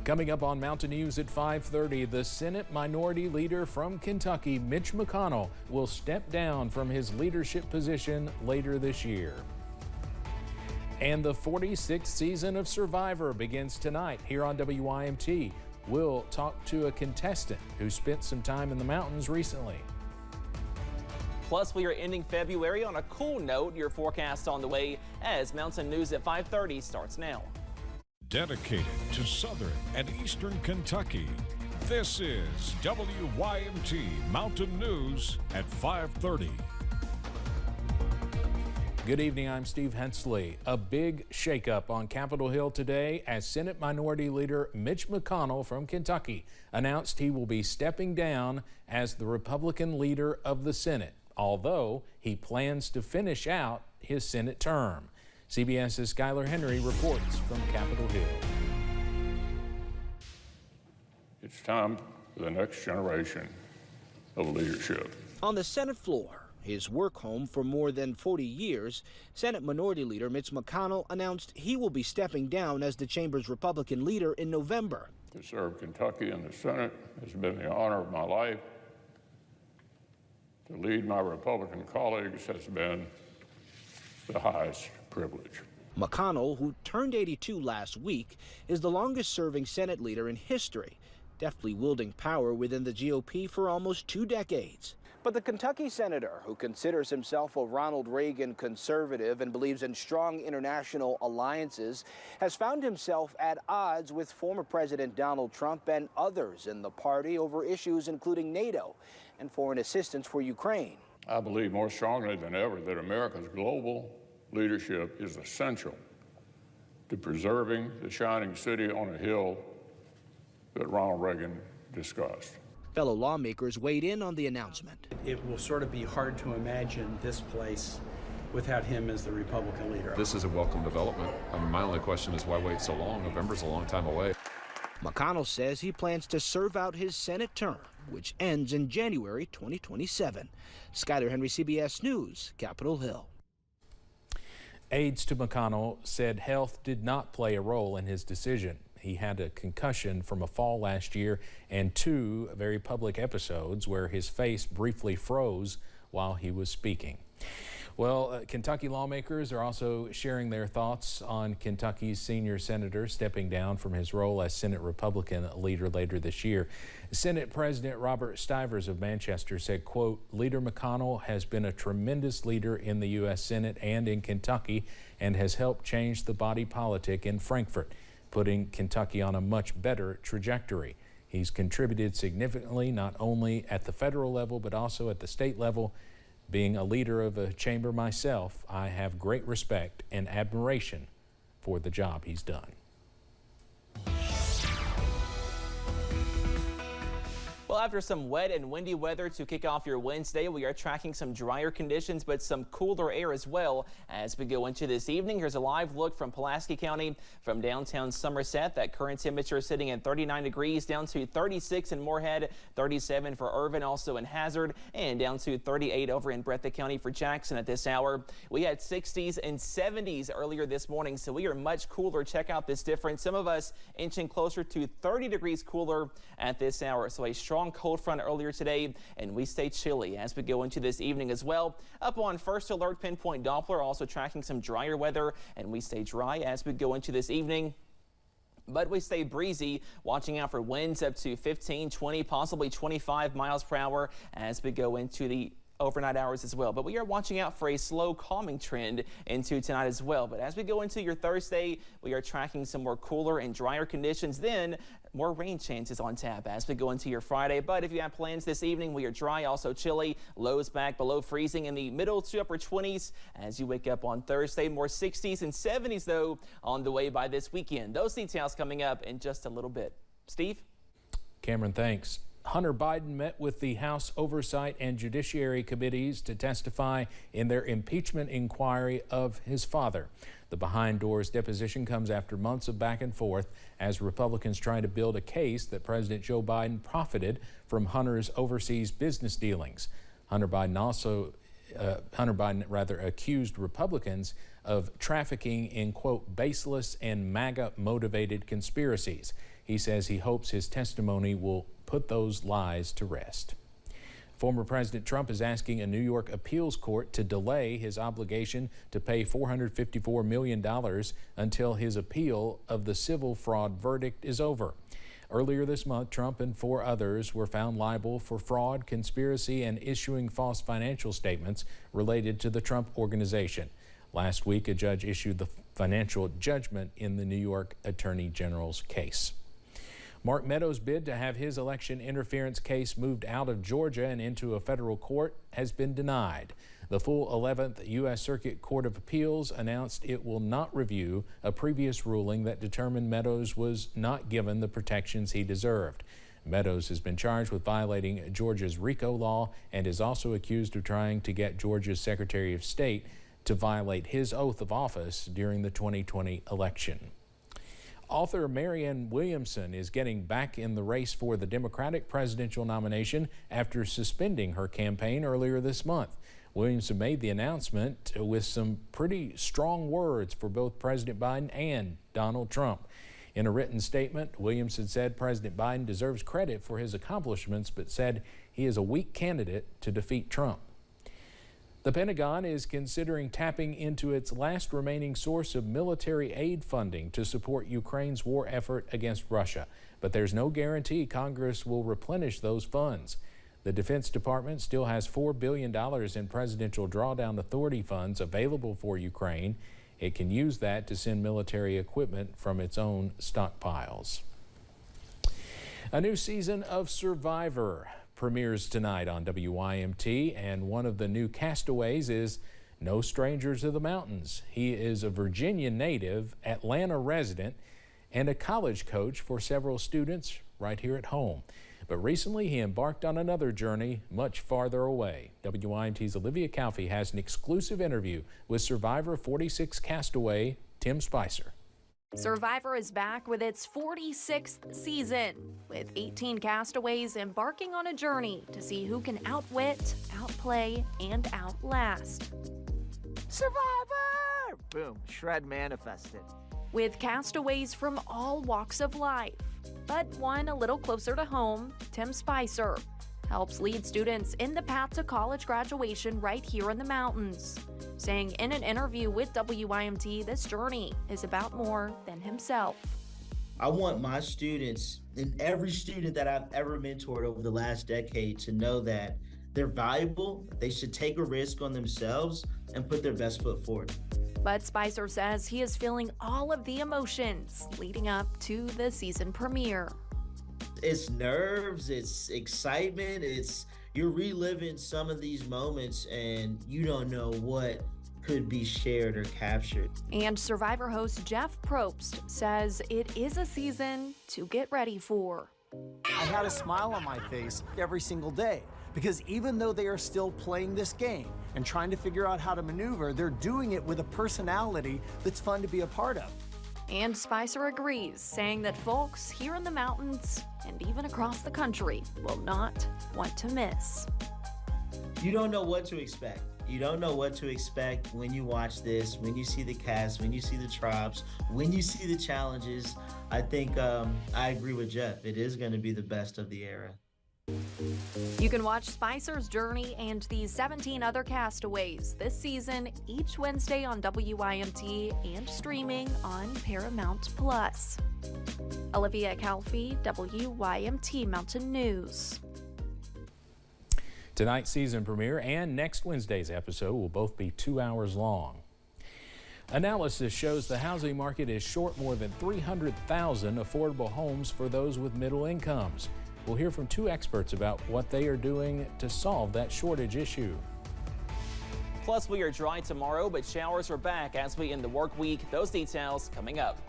Coming up on Mountain News at 5:30, the Senate Minority Leader from Kentucky, Mitch McConnell, will step down from his leadership position later this year. And the 46th season of Survivor begins tonight here on WYMT. We'll talk to a contestant who spent some time in the mountains recently. Plus, we are ending February on a cool note. Your forecast on the way as Mountain News at 5:30 starts now. Dedicated to Southern and Eastern Kentucky, this is WYMT Mountain News at 5:30. Good evening, I'm Steve Hensley. A big shakeup on Capitol Hill today as Senate Minority Leader Mitch McConnell from Kentucky announced he will be stepping down as the Republican leader of the Senate, although he plans to finish out his Senate term. CBS's Skylar Henry reports from Capitol Hill. It's time for the next generation of leadership. On the Senate floor, his work home for more than 40 years, Senate Minority Leader Mitch McConnell announced he will be stepping down as the chamber's Republican leader in November. To serve Kentucky in the Senate has been the honor of my life. To lead my Republican colleagues has been the highest privilege. McConnell, who turned 82 last week, is the longest-serving Senate leader in history, deftly wielding power within the GOP for almost 2 decades. But the Kentucky senator, who considers himself a Ronald Reagan conservative and believes in strong international alliances, has found himself at odds with former President Donald Trump and others in the party over issues including NATO and foreign assistance for Ukraine. I believe more strongly than ever that America's global leadership is essential to preserving the shining city on a hill that Ronald Reagan discussed. Fellow lawmakers weighed in on the announcement. It will sort of be hard to imagine this place without him as the Republican leader. This is a welcome development. My only question is why wait so long? November's a long time away. McConnell says he plans to serve out his Senate term, which ends in January 2027. Skylar Henry, CBS News, Capitol Hill. Aides to McConnell said health did not play a role in his decision. He had a concussion from a fall last year and 2 very public episodes where his face briefly froze while he was speaking. Well, Kentucky lawmakers are also sharing their thoughts on Kentucky's senior senator stepping down from his role as Senate Republican leader later this year. Senate President Robert Stivers of Manchester said, quote, "Leader McConnell has been a tremendous leader in the U.S. Senate and in Kentucky and has helped change the body politic in Frankfort, putting Kentucky on a much better trajectory. He's contributed significantly not only at the federal level but also at the state level. Being a leader of a chamber myself, I have great respect and admiration for the job he's done." Well, after some wet and windy weather to kick off your Wednesday, we are tracking some drier conditions, but some cooler air as well as we go into this evening. Here's a live look from Pulaski County from downtown Somerset. That current temperature is sitting at 39 degrees down to 36 in Moorhead, 37 for Irvin, also in Hazard, and down to 38 over in Breathitt County for Jackson at this hour. We had 60s and 70s earlier this morning, so we are much cooler. Check out this difference. Some of us inching closer to 30 degrees cooler at this hour. So a strong cold front earlier today, and we stay chilly as we go into this evening as well. Up on first alert pinpoint Doppler, also tracking some drier weather, and we stay dry as we go into this evening. But we stay breezy, watching out for winds up to 15, 20, possibly 25 miles per hour as we go into the overnight hours as well. But we are watching out for a slow calming trend into tonight as well. But as we go into your Thursday, we are tracking some more cooler and drier conditions. Then more rain chances on tap as we go into your Friday. But if you have plans this evening, we are dry, also chilly. Lows back below freezing in the middle to upper 20s as you wake up on Thursday. More 60s and 70s though on the way by this weekend. Those details coming up in just a little bit. Steve? Cameron, thanks. Hunter Biden met with the House Oversight and Judiciary Committees to testify in their impeachment inquiry of his father. The behind-doors deposition comes after months of back and forth as Republicans try to build a case that President Joe Biden profited from Hunter's overseas business dealings. Hunter Biden accused Republicans of trafficking in, quote, baseless and MAGA-motivated conspiracies. He says he hopes his testimony will put those lies to rest. Former President Trump is asking a New York appeals court to delay his obligation to pay $454 million until his appeal of the civil fraud verdict is over. Earlier this month, Trump and 4 others were found liable for fraud, conspiracy, and issuing false financial statements related to the Trump Organization. Last week, a judge issued the financial judgment in the New York Attorney General's case. Mark Meadows' bid to have his election interference case moved out of Georgia and into a federal court has been denied. The full 11th U.S. Circuit Court of Appeals announced it will not review a previous ruling that determined Meadows was not given the protections he deserved. Meadows has been charged with violating Georgia's RICO law and is also accused of trying to get Georgia's Secretary of State to violate his oath of office during the 2020 election. Author Marianne Williamson is getting back in the race for the Democratic presidential nomination after suspending her campaign earlier this month. Williamson made the announcement with some pretty strong words for both President Biden and Donald Trump. In a written statement, Williamson said President Biden deserves credit for his accomplishments, but said he is a weak candidate to defeat Trump. The Pentagon is considering tapping into its last remaining source of military aid funding to support Ukraine's war effort against Russia, but there's no guarantee Congress will replenish those funds. The Defense Department still has $4 billion in Presidential Drawdown Authority funds available for Ukraine. It can use that to send military equipment from its own stockpiles. A new season of Survivor premieres tonight on WYMT, and one of the new castaways is no stranger to the mountains. He is a Virginia native, Atlanta resident, and a college coach for several students right here at home. But recently he embarked on another journey much farther away. WYMT's Olivia Calfee has an exclusive interview with Survivor 46 castaway Tim Spicer. Survivor is back with its 46th season, with 18 castaways embarking on a journey to see who can outwit, outplay, and outlast. Survivor! Boom, shred manifested. With castaways from all walks of life, but one a little closer to home, Tim Spicer helps lead students in the path to college graduation right here in the mountains, saying in an interview with WYMT, this journey is about more than himself. I want my students and every student that I've ever mentored over the last decade to know that they're valuable, they should take a risk on themselves and put their best foot forward. But Spicer says he is feeling all of the emotions leading up to the season premiere. It's nerves, it's excitement, you're reliving some of these moments and you don't know what could be shared or captured. And Survivor host Jeff Probst says it is a season to get ready for. I had a smile on my face every single day because even though they are still playing this game and trying to figure out how to maneuver, they're doing it with a personality that's fun to be a part of. And Spicer agrees, saying that folks here in the mountains and even across the country will not want to miss. You don't know what to expect. You don't know what to expect when you watch this, when you see the cast, when you see the tribes, when you see the challenges. I think I agree with Jeff. It is going to be the best of the era. You can watch Spicer's journey and the 17 other castaways this season each Wednesday on WYMT and streaming on Paramount+. Olivia Calfee, WYMT Mountain News. Tonight's season premiere and next Wednesday's episode will both be 2 hours long. Analysis shows the housing market is short more than 300,000 affordable homes for those with middle incomes. We'll hear from 2 experts about what they are doing to solve that shortage issue. Plus, we are dry tomorrow, but showers are back as we end the work week. Those details coming up.